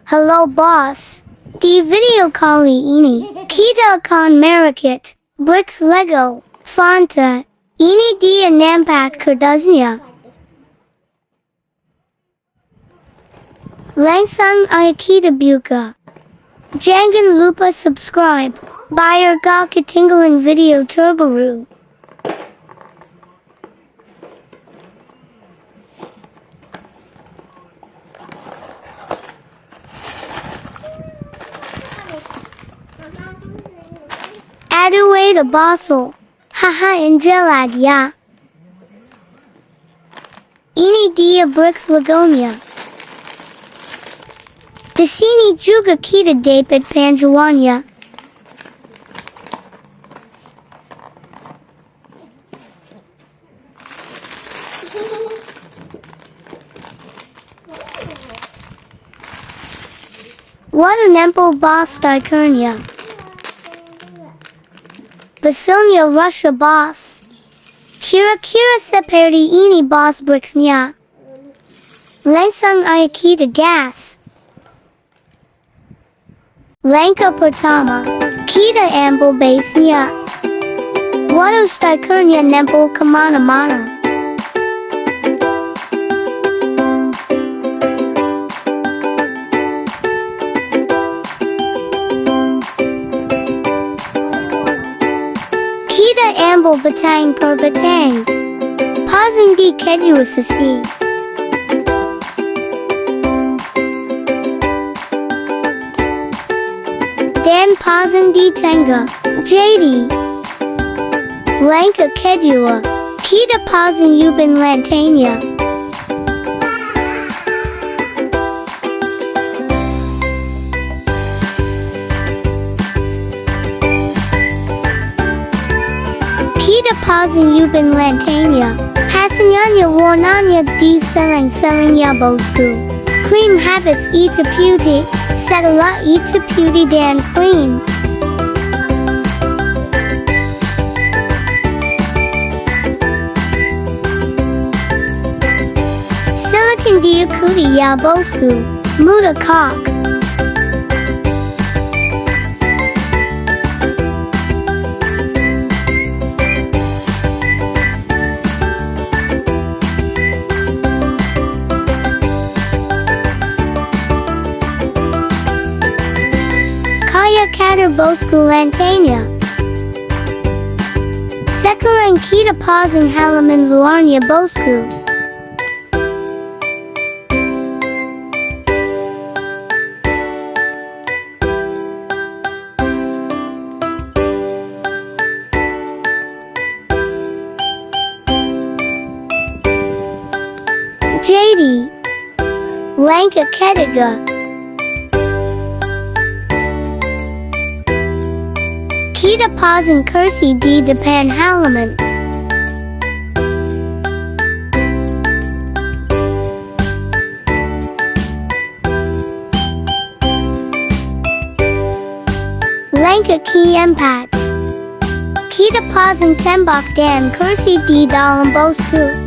Halo boss. Di video kali ini, kita akan merakit bricks Lego Fanta. Ini dia nampak kerdasnya. Langsung aja kita buka. Jangan lupa subscribe, biar gak ketinggalan video terbaru. Aduh the bosol. Haha injelad ya. Ini dia bricks Legonya. Di sini juga kita dapat panjuannya. What an ample boss stikernya. Basilnya Russia boss. Kira-kira seperti ini boss bricksnya. Langsung aja kita gas. Langkah pertama, kita ambil base-nya. Waduh stikernya nempel kemana-mana. Kita ambil batang per batang. Pasang di kedua sisi. Dan pasang di tengah. Jadi, langkah kedua, kita pasang ubin lantainya. Kita pasang ubin lantainya. Hasilnya warnanya di selang-selangnya bosku. Cream habis itu putih, setelah itu putih dan cream. Silakan diikuti ya bosku. Mudah kok. Karakter bosku lantainya. Sekarang kita pasang halaman luarnya bosku. Jadi, langkah ketiga. Kita pasang kursi di depan halaman. Langkah keempat. Kita pasang tembok dan kursi di dalam bosku.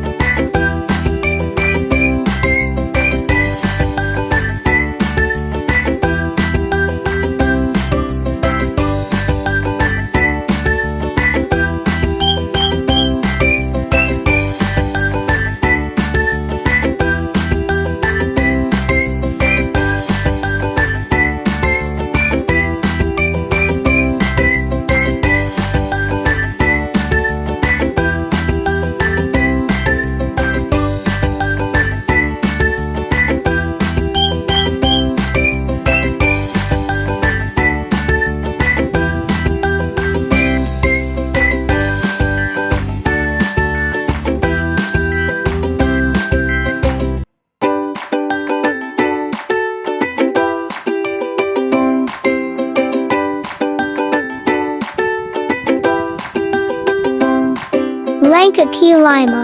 Langkah kelima.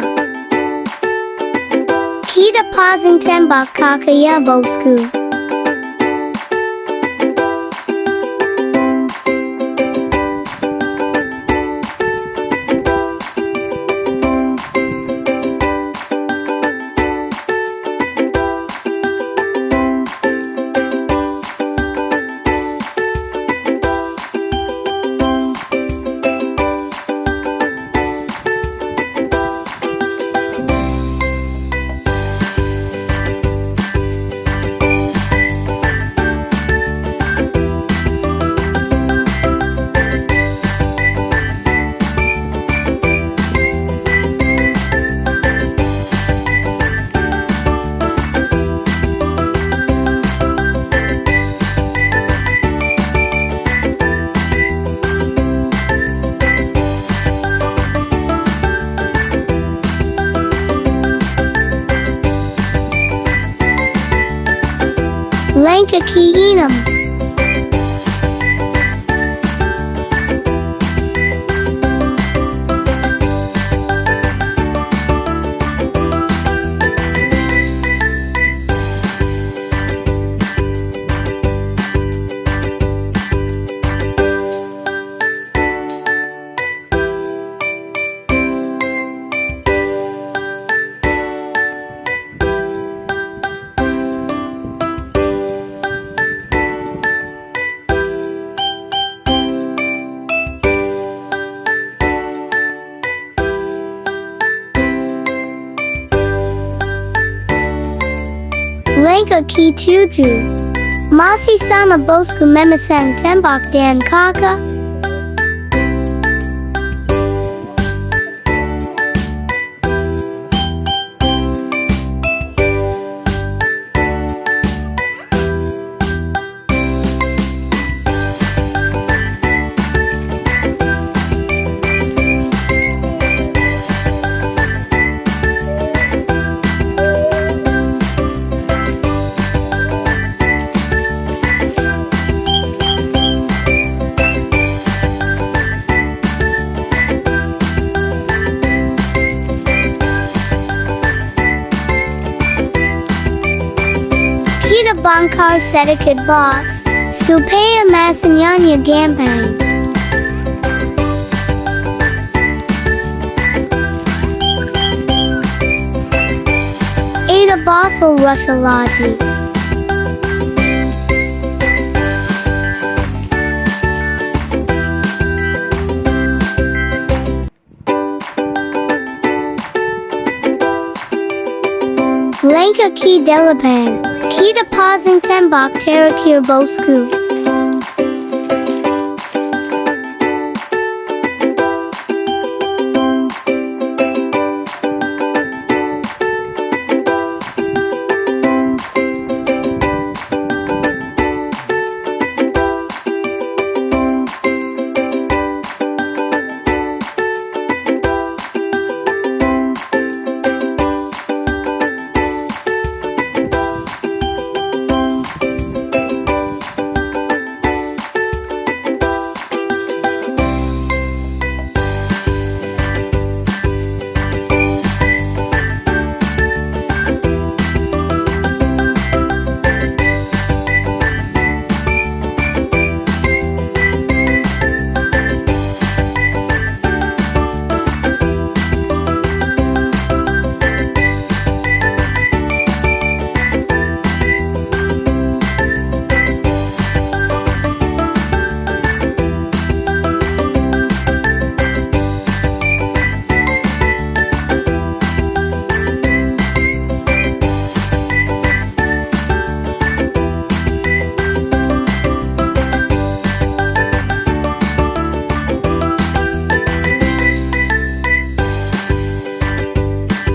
Kita pasang tembok kakaknya bosku. Langka ki enam. Langka ki tujuh. Masih sama bosku memesan tembak dan kakak. Kita bangkar sedikit bos, supaya masanya gampang. Ada bosol Russia lagi. Langka ki delapan. Kita pasang tembak terakhir bosku.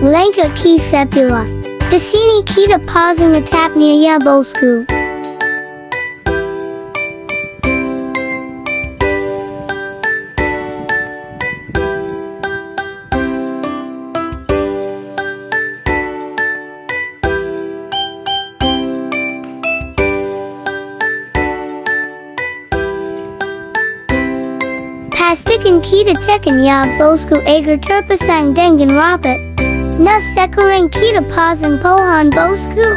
Langka ki sepuluh. Di sini kita pasang atapnya ya bosku. Pastikan kita tekan ya bosku agar terpasang dengan rapat. Na sekarang kita pasang pohon bosku.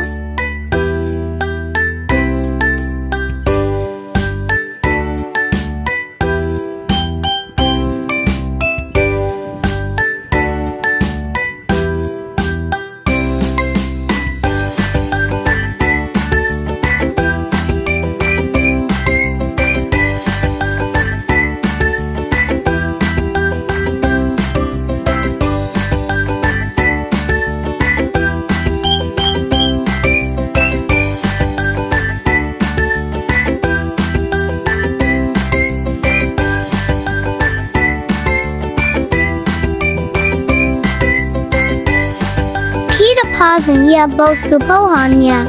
Pasang ya bosku pohonnya.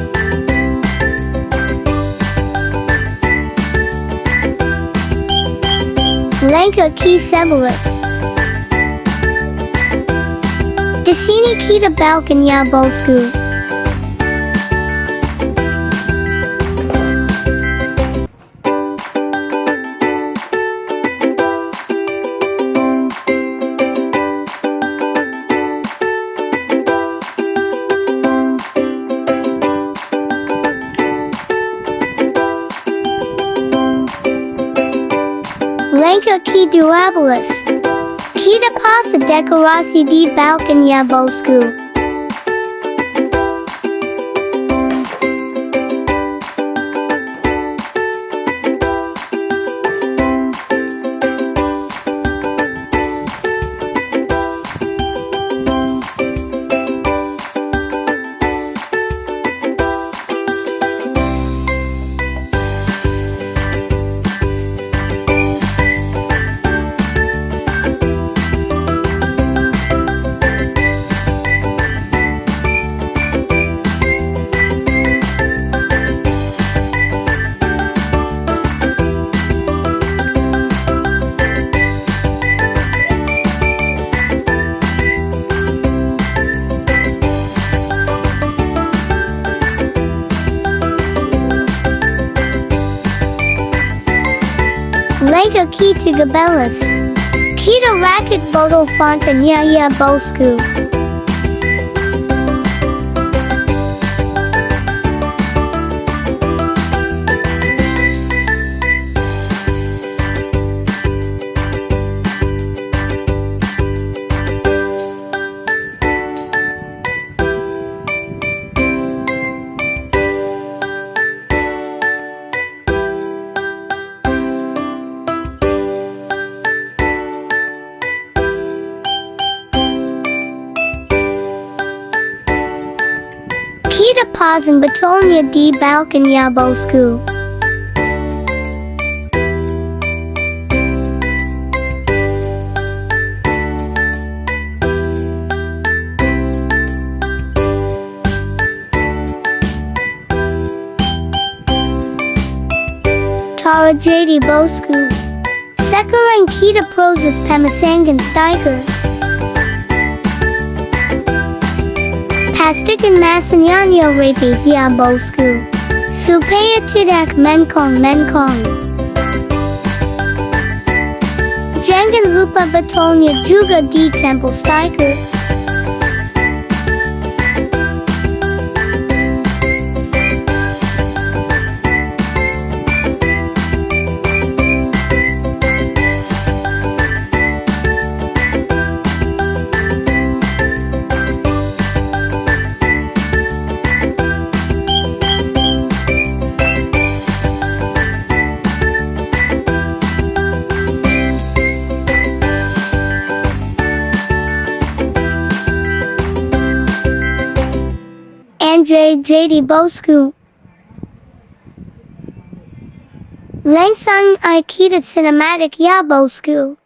Langka ki sebelas. Di sini kita balkan ya bosku. Lega ki durabilis. Kita pasa dekorasi di balkonnya bosku. Lega ki tigabelis. Kita rakit botol Fanta nya bosku. Kita pasan betulnya di balkonnya bosku. Tara jadi bosku. Sekarang kita proses pemasangan stiker. Pastikan masanya rapi ya bosku, supaya tidak menkong. Jangan lupa betulnya juga ditempel stiker. Jadi bosku. Langsung ay kita cinematic ya bosku.